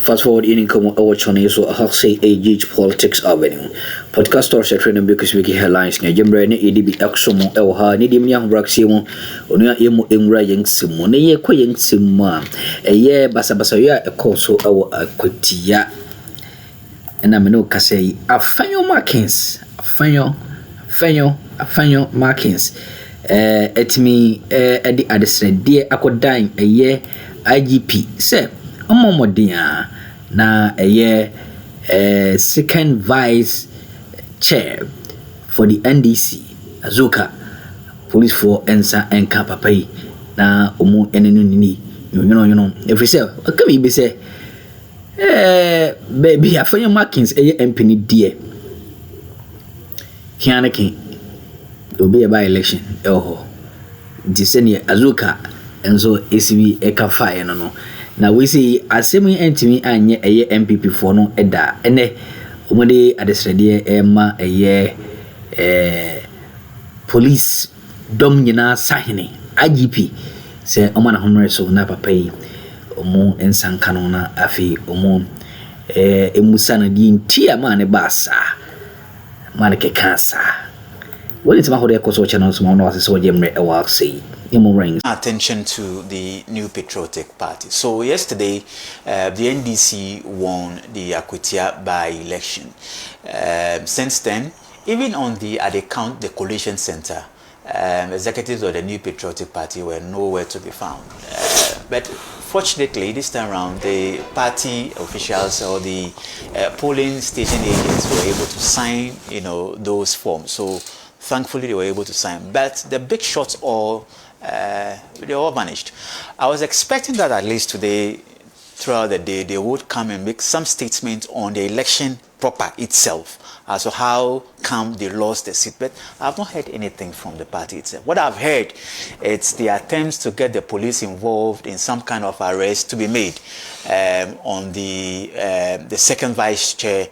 Fast forward in come watch on so I say AG Politics Avenue. Podcast or secretary because we headlines na jembre ne EDB Akroma ha ne dim yang braximo onu emu emra yensimo ne ye kwayensimo eye basabasa ya ekoso awo akwatia na me no kase Afenyo Markins Afenyo Markins etimi edi adesrede akodan eye IGP se omomodia na second vice chair for the NDC Azoka police for ensa enka papai na omu enenu ni every say akami be say baby Afenyo Markins MP ni die kianaki obi e by election diseni Azoka enso ACB eka no na we say asemi entimi anye MPP for no eda ene omode adesrede ema police dom nyina sahene IGP se omana homre so na papai omo ensanka no na afi omo emusa na di ntia ma ne basa ma ne kekasa woni tima hode ekoso channel so no ase so jemre e wa say attention to the New Patriotic Party. So yesterday, the NDC won the Akuffo by-election. Since then, even at the Coalition Center, executives of the New Patriotic Party were nowhere to be found. But fortunately, this time around, the party officials or the polling station agents were able to sign, those forms. So thankfully, they were able to sign. But the big shots they all vanished. I was expecting that at least today, throughout the day, they would come and make some statement on the election proper itself, as to how come they lost the seat. But I've not heard anything from the party itself. What I've heard, it's the attempts to get the police involved in some kind of arrest to be made on the second vice chair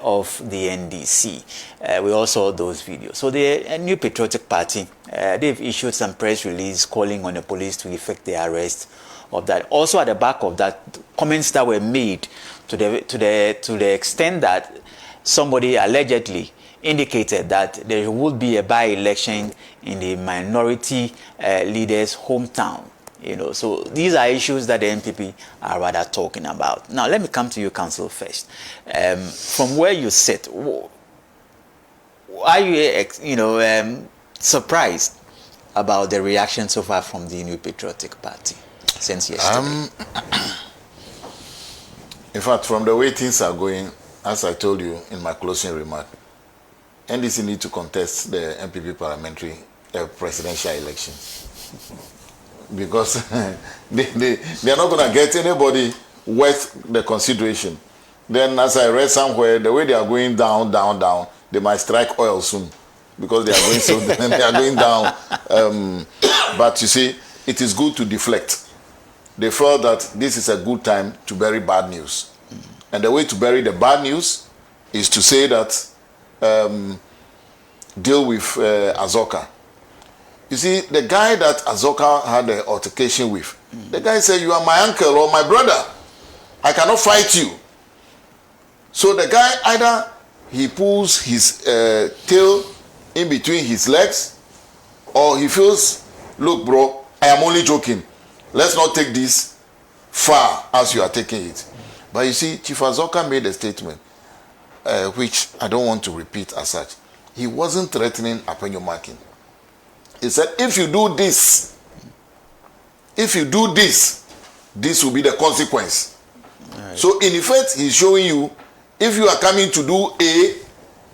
of the NDC. We all saw those videos. So the New Patriotic Party, they've issued some press release calling on the police to effect the arrest of that. Also at the back of that, comments that were made to the extent that somebody allegedly indicated that there would be a by-election in the minority leader's hometown. So these are issues that the NPP are rather talking about. Now, let me come to you, Council, first. From where you sit, are you, surprised about the reaction so far from the New Patriotic Party since yesterday? In fact, from the way things are going, as I told you in my closing remark, NDC need to contest the MPP parliamentary presidential election. Because they are not going to get anybody worth the consideration. Then, as I read somewhere, the way they are going down, they might strike oil soon, because they are going so they are going down. But you see, it is good to deflect. They felt that this is a good time to bury bad news, and the way to bury the bad news is to say that deal with Azoka. You see, the guy that Azoka had the altercation with, the guy said, "You are my uncle or my brother. I cannot fight you." So the guy either he pulls his tail in between his legs, or he feels, "Look, bro, I am only joking. Let's not take this far as you are taking it." But you see, Chief Azoka made a statement, which I don't want to repeat as such. He wasn't threatening Afenyo Markins. He said, if you do this, this will be the consequence. Right. So in effect, he's showing you, if you are coming to do A,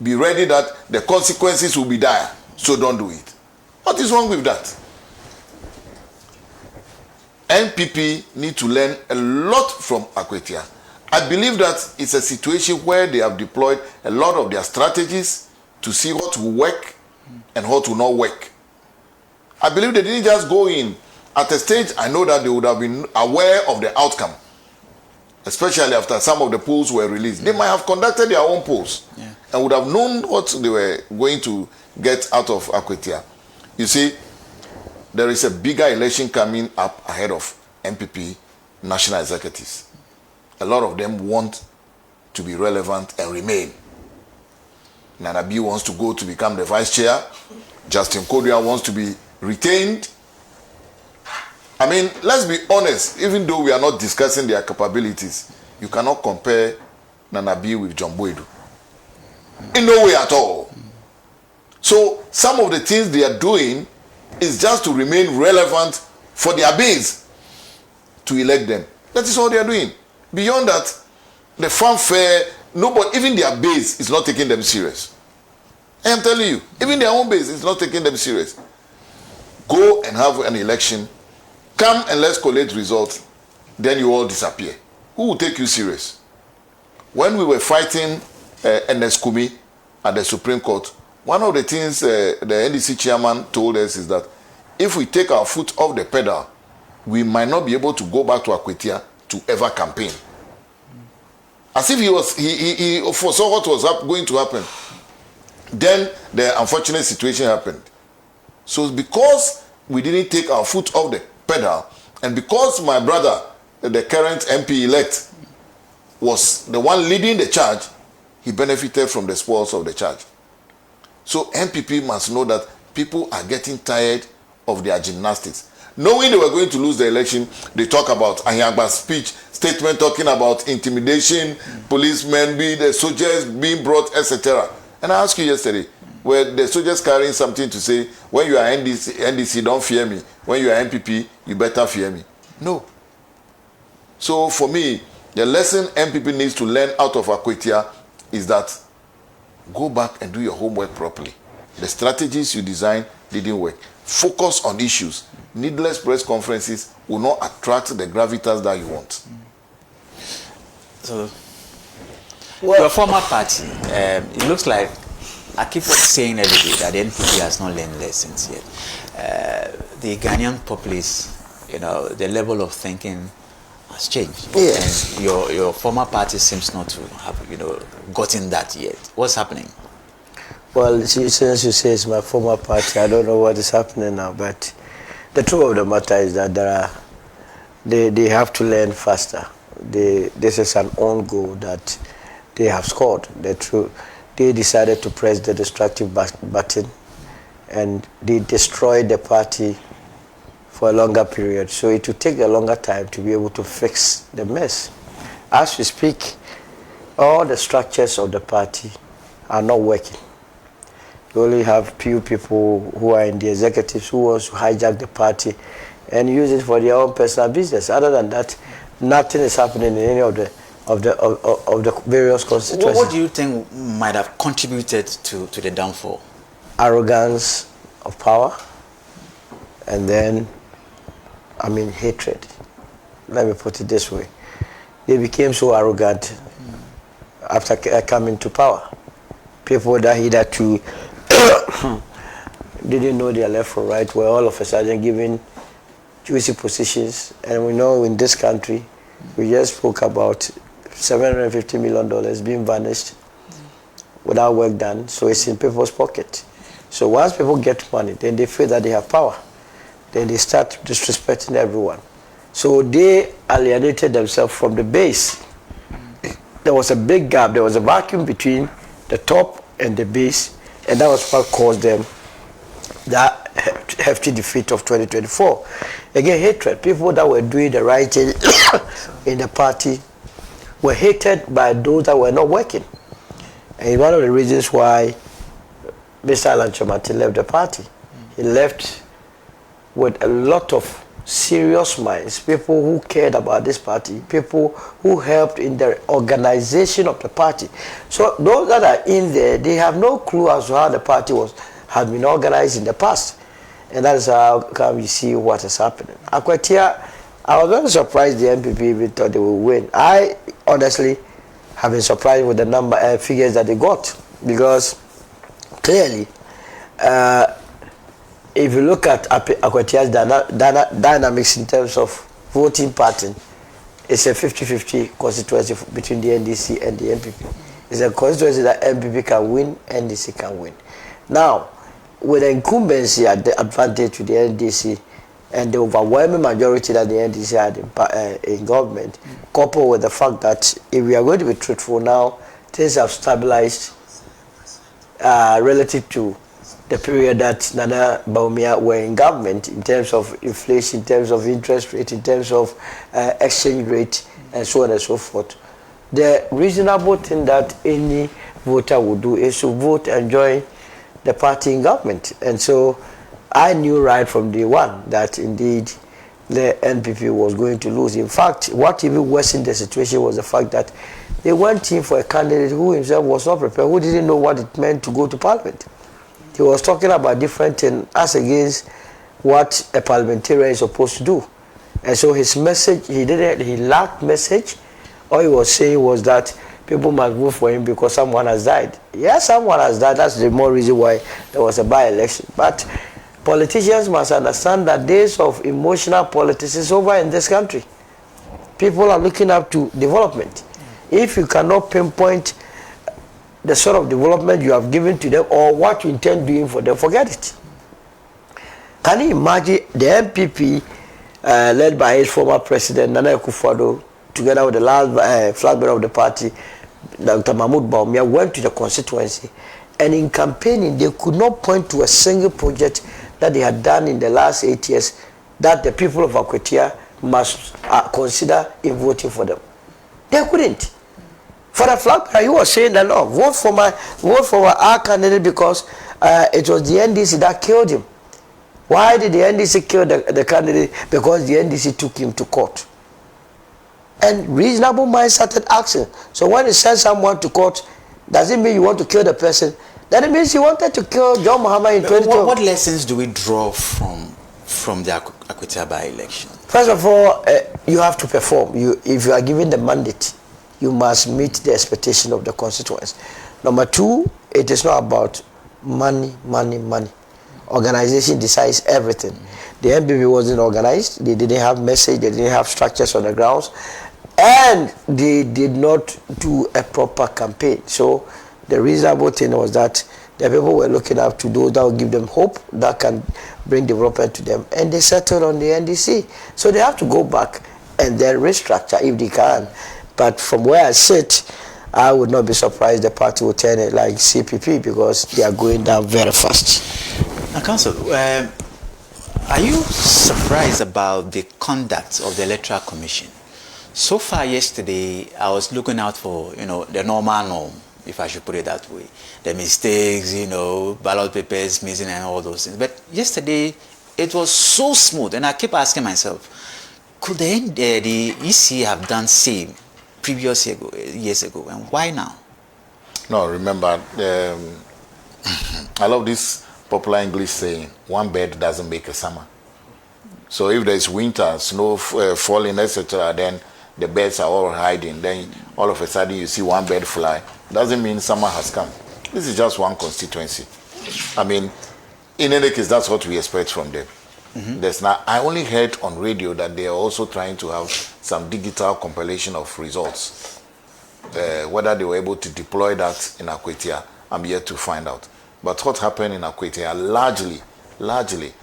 be ready that the consequences will be dire. So don't do it. What is wrong with that? NPP need to learn a lot from Akuffo. I believe that it's a situation where they have deployed a lot of their strategies to see what will work and what will not work. I believe they didn't just go in. At a stage, I know that they would have been aware of the outcome, especially after some of the polls were released. They might have conducted their own polls and would have known what they were going to get out of Akuffo. You see, there is a bigger election coming up ahead of MPP national executives. a lot of them want to be relevant and remain. Nana B wants to go to become the vice chair. Justin Kodua wants to be retained. I mean, let's be honest, even though we are not discussing their capabilities, you cannot compare Nana B with John Boydu. In no way at all. So some of the things they are doing is just to remain relevant for their base to elect them. That is all they are doing. Beyond that, the fanfare, nobody, even their base is not taking them serious. I am telling you, even their own base is not taking them serious. Go and have an election, come and let's collate results, then you all disappear. Who will take you serious? When we were fighting Ernest Kumi at the Supreme Court, one of the things the NDC chairman told us is that if we take our foot off the pedal, we might not be able to go back to Akwetia to ever campaign. As if he foresaw what was going to happen. Then the unfortunate situation happened. So because we didn't take our foot off the pedal, and because my brother, the current MP-elect, was the one leading the charge, he benefited from the spoils of the charge. So MPP must know that people are getting tired of their gymnastics. Knowing they were going to lose the election, they talk about Ahiyagba's speech, statement talking about intimidation, policemen, the soldiers being brought, etc. And I asked you yesterday, were the soldiers carrying something to say, when you are NDC, don't fear me. When you are MPP, you better fear me. No. So for me, the lesson MPP needs to learn out of Akwetia is that go back and do your homework properly. The strategies you designed didn't work. Focus on issues. Needless press conferences will not attract the gravitas that you want. So, your former party, it looks like I keep saying every day that the NPP has not learned lessons yet. The Ghanaian populace, the level of thinking has changed. Yes. And your former party seems not to have, gotten that yet. What's happening? Well, since you say it's my former party, I don't know what is happening now, but the truth of the matter is that they have to learn faster. This is an own goal that they have scored. They decided to press the destructive button, and they destroyed the party for a longer period. So it will take a longer time to be able to fix the mess. As we speak, all the structures of the party are not working. You only have few people who are in the executives who want to hijack the party and use it for their own personal business. Other than that, nothing is happening in any of the various constituencies. What do you think might have contributed to the downfall? Arrogance of power, and then, hatred. Let me put it this way. They became so arrogant after coming to power. People that hitherto didn't know their left from right were all of a sudden given juicy positions. And we know in this country, we just spoke about $750 million being vanished without work done, so it's in people's pocket. So once people get money, then they feel that they have power. Then they start disrespecting everyone. So they alienated themselves from the base. There was a big gap, there was a vacuum between the top and the base, and that was what caused them that hefty defeat of 2024. Again, hatred. People that were doing the right thing in the party were hated by those that were not working. And one of the reasons why Mr. Alan Chomati left the party, he left with a lot of serious minds, people who cared about this party, people who helped in the organization of the party. So those that are in there, they have no clue as to how the party had been organized in the past. And that is how come you see what is happening. Akwetia, I was very surprised the MPP even thought they would win. I honestly have been surprised with the figures that they got, because clearly, if you look at Akwetia's dynamics in terms of voting pattern, it's a 50-50 constituency between the NDC and the MPP. It's a constituency that MPP can win, NDC can win. Now, with the incumbency at the advantage to the NDC, and the overwhelming majority that the NDC had in government, coupled with the fact that if we are going to be truthful now, things have stabilized relative to the period that Nana Bawumia were in government, in terms of inflation, in terms of interest rate, in terms of exchange rate, and so on and so forth. The reasonable thing that any voter would do is to vote and join the party in government. And so I knew right from day one that indeed the NPP was going to lose. In fact, what even worsened the situation was the fact that they went in for a candidate who himself was not prepared, who didn't know what it meant to go to parliament. He was talking about different things as against what a parliamentarian is supposed to do. And so his message, he lacked message. All he was saying was that people must vote for him because someone has died. Yes, someone has died. That's the more reason why there was a by-election. But politicians must understand that days of emotional politics is over in this country. People are looking up to development. If you cannot pinpoint the sort of development you have given to them or what you intend doing for them, forget it. Can you imagine the MPP led by his former president, Nana Akuffo, together with the last flag bearer of the party, Dr. Bawumia, went to the constituency, and in campaigning they could not point to a single project that they had done in the last 8 years that the people of Akuffo must consider in voting for them. They couldn't. For the flag bearer, he was saying that no, vote for our candidate because it was the NDC that killed him. Why did the NDC kill the candidate? Because the NDC took him to court. And reasonable minds started asking. So when you send someone to court, does it mean you want to kill the person? That means you wanted to kill John Mahama in 2012. What lessons do we draw from the Akuffo by-election? First of all, you have to perform. If you are given the mandate, you must meet the expectation of the constituents. Number two, it is not about money. Organization decides everything. The MPP wasn't organized. They didn't have message. They didn't have structures on the grounds. And they did not do a proper campaign. So the reasonable thing was that the people were looking up to those that will give them hope, that can bring development to them. And they settled on the NDC. So they have to go back and then restructure if they can. But from where I sit, I would not be surprised the party will turn it like CPP because they are going down very fast. Now, Council, are you surprised about the conduct of the Electoral Commission? So far yesterday, I was looking out for, the normal norm, if I should put it that way. The mistakes, ballot papers missing and all those things. But yesterday, it was so smooth, and I keep asking myself, could the EC have done same previous years ago, and why now? No, remember, I love this popular English saying, one bed doesn't make a summer. So if there's winter, snow falling, etc., then the birds are all hiding. Then all of a sudden you see one bird fly. Doesn't mean summer has come. This is just one constituency. I mean, in any case, that's what we expect from them. There's not. I only heard on radio that they are also trying to have some digital compilation of results. Whether they were able to deploy that in Akuffo, I'm yet to find out. But what happened in Akuffo, largely,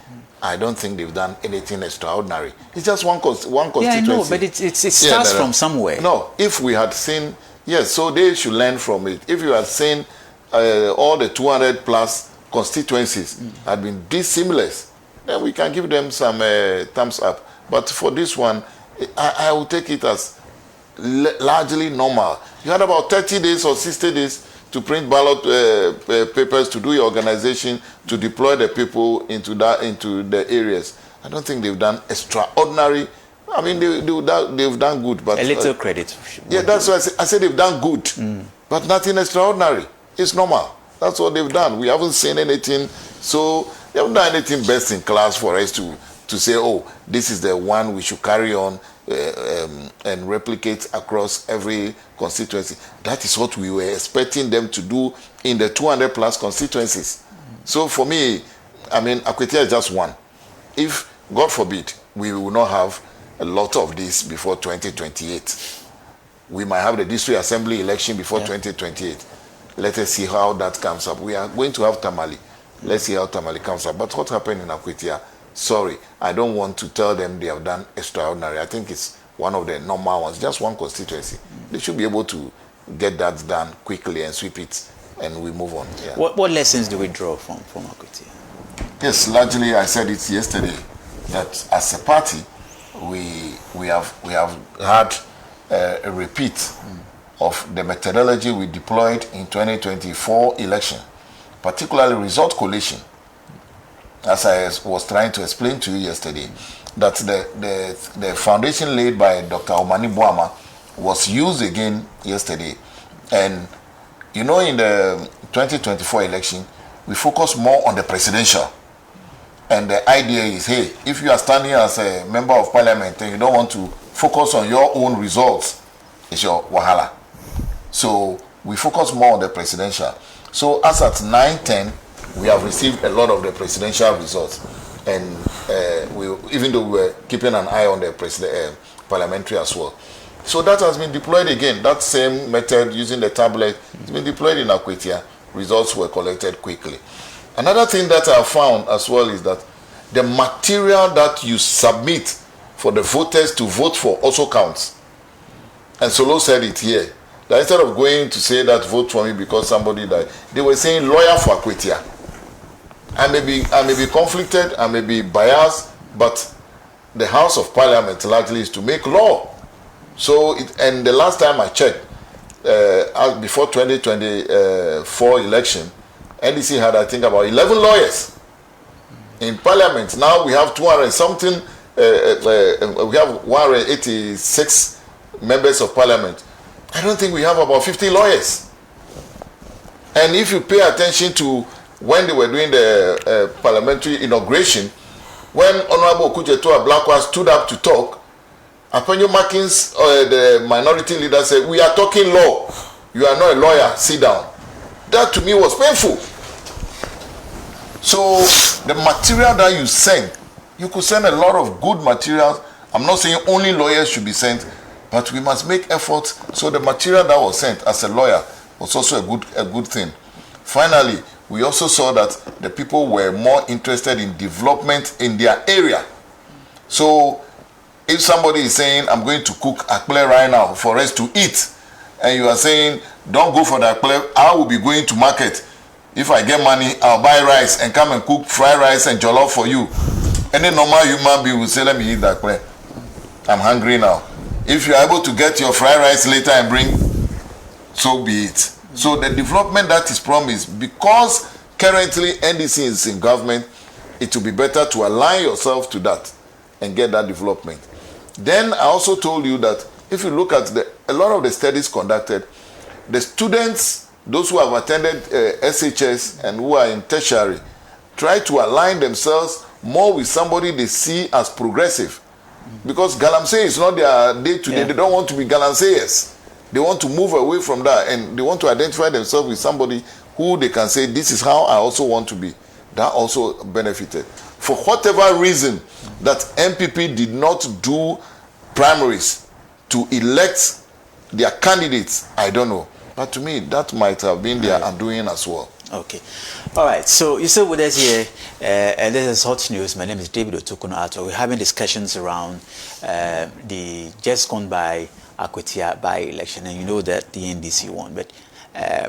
I don't think they've done anything extraordinary. It's just one constituency. Yeah, I know, but it starts from somewhere. No, if we had seen, yes, so they should learn from it. If you had seen all the 200 plus constituencies had been dissimilar, then we can give them some thumbs up. But for this one, I will take it as largely normal. You had about 30 days or 60 days to print ballot papers, to do your organization, to deploy the people into the areas. I don't think they've done extraordinary. I mean, they've done good, but a little credit. Yeah, that's why I said they've done good, but nothing extraordinary. It's normal. That's what they've done. We haven't seen anything. So they haven't done anything best in class for us to say, oh, this is the one we should carry on and replicate across every constituency. That is what we were expecting them to do in the 200 plus constituencies. So for me, I mean, Akuffo is just one. If, God forbid, we will not have a lot of this before 2028. We might have the district assembly election before 2028. Let us see how that comes up. We are going to have Tamale. Let's see how Tamale comes up. But what happened in Akuffo sorry, I don't want to tell them they have done extraordinary. I think it's one of the normal ones, just one constituency. They should be able to get that done quickly and sweep it, and we move on. Yeah. What lessons do we draw from Akwitia? Yes, largely I said it yesterday that as a party we have had a repeat of the methodology we deployed in 2024 election, particularly result collation. As I was trying to explain to you yesterday, that the foundation laid by Dr. Omani Bawumia was used again yesterday. And you know, in the 2024 election, we focus more on the presidential. And the idea is, hey, if you are standing as a member of parliament and you don't want to focus on your own results, it's your wahala. So we focus more on the presidential. So as at 9-10, we have received a lot of the presidential results. And even though we were keeping an eye on the parliamentary as well. So that has been deployed again. That same method using the tablet has been deployed in Akwitia. Results were collected quickly. Another thing that I found as well is that the material that you submit for the voters to vote for also counts. And Solo said it here. That instead of going to say that vote for me because somebody died, they were saying lawyer for Akwitia. I may be conflicted, I may be biased, but the House of Parliament largely is to make law. So, and the last time I checked, before 2024 election, NDC had, I think, about 11 lawyers in Parliament. Now we have 200 something, we have 186 members of Parliament. I don't think we have about 50 lawyers. And if you pay attention to when they were doing the parliamentary inauguration, when Honorable Okujetua Blakwa stood up to talk, Afenyo Markins, the minority leader, said, "We are talking law. You are not a lawyer. Sit down." That to me was painful. So the material that you send, you could send a lot of good materials. I'm not saying only lawyers should be sent, but we must make efforts. So the material that was sent as a lawyer was also a good thing. Finally, we also saw that the people were more interested in development in their area. So if somebody is saying, "I'm going to cook akple right now for us to eat," and you are saying, "Don't go for the akple, I will be going to market. If I get money, I'll buy rice and come and cook fried rice and jollof for you." Any normal human being will say, "Let me eat that akple. I'm hungry now." If you are able to get your fried rice later and bring, so be it. So the development that is promised, because currently NDC is in government, it will be better to align yourself to that and get that development. Then I also told you that if you look at a lot of the studies conducted, the students, those who have attended SHS and who are in tertiary, try to align themselves more with somebody they see as progressive. Because galamsey is not their day-to-day. Yeah. They don't want to be galanseyers. They want to move away from that, and they want to identify themselves with somebody who they can say, "This is how I also want to be." That also benefited. For whatever reason that MPP did not do primaries to elect their candidates, I don't know. But to me, that might have been their undoing as well. Okay. All right. So you're still with us here, and this is Hot News. My name is David Otokono Ato. We're having discussions around the just gone by Akwitia by-election, and you know that the NDC won, but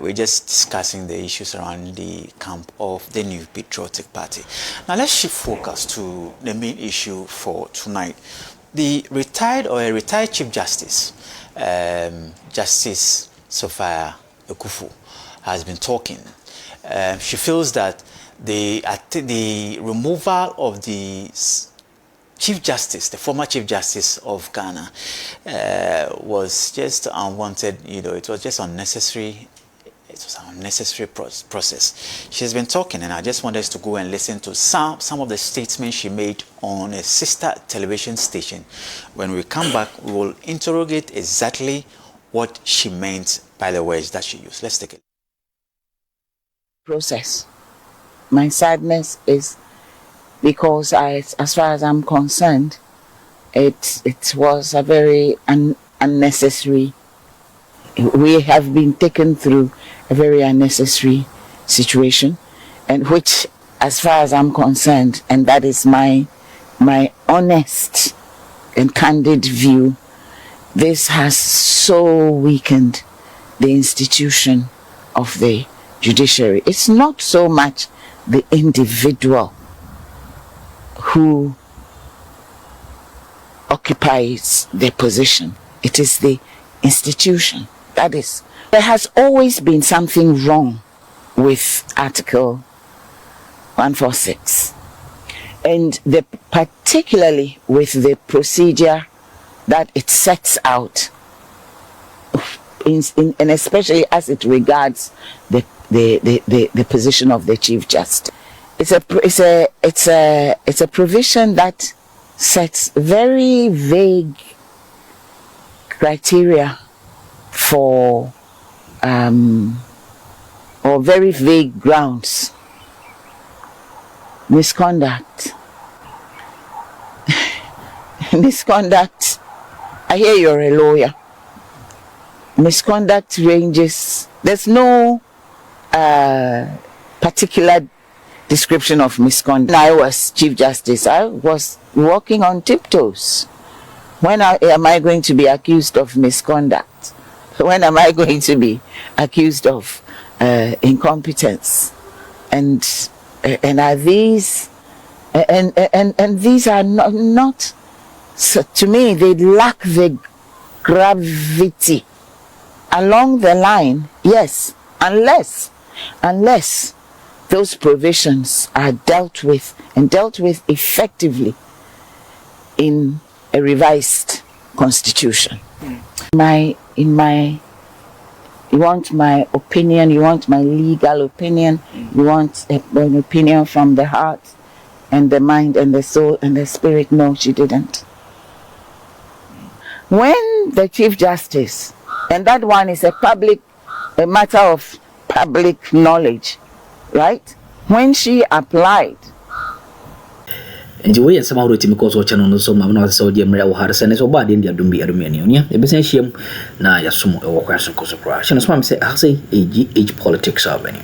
we're just discussing the issues around the camp of the new patriotic party. Now let's shift focus to the main issue for tonight. The retired Chief Justice, Justice Sophia Akuffo, has been talking. She feels that the removal of the Chief Justice, the former Chief Justice of Ghana, was just unwanted. You know, it was just unnecessary. It was an unnecessary process. She has been talking, and I just want us to go and listen to some of the statements she made on a sister television station. When we come back, we will interrogate exactly what she meant by the words that she used. Let's take it. Process. My sadness is because as far as I'm concerned, it was a very unnecessary. We have been taken through a very unnecessary situation, and which, as far as I'm concerned, and that is my my honest and candid view, this has so weakened the institution of the judiciary. It's not so much the individual who occupies the position. It is the institution. That is, there has always been something wrong with Article 146, and particularly with the procedure that it sets out, and especially as it regards the position of the Chief Justice. It's a provision that sets very vague criteria for or very vague grounds. Misconduct. Misconduct. I hear you're a lawyer. Misconduct ranges. There's no particular description of misconduct. When I was Chief Justice, I was walking on tiptoes. When am I going to be accused of misconduct? When am I going to be accused of incompetence? And are these and these are not so, to me, they lack the gravity along the line. Yes, unless those provisions are dealt with effectively in a revised constitution. You want my opinion, you want my legal opinion, you want an opinion from the heart and the mind and the soul and the spirit. No, she didn't. When the Chief Justice, and that one is a matter of public knowledge, right? When she applied, and the way some of the because what channel so mamma so the Mrea Harrison so bad in the Dumbi Armenian, a business him na Yasumo or Question Cosopra. She knows, say, I say, age politics avenue.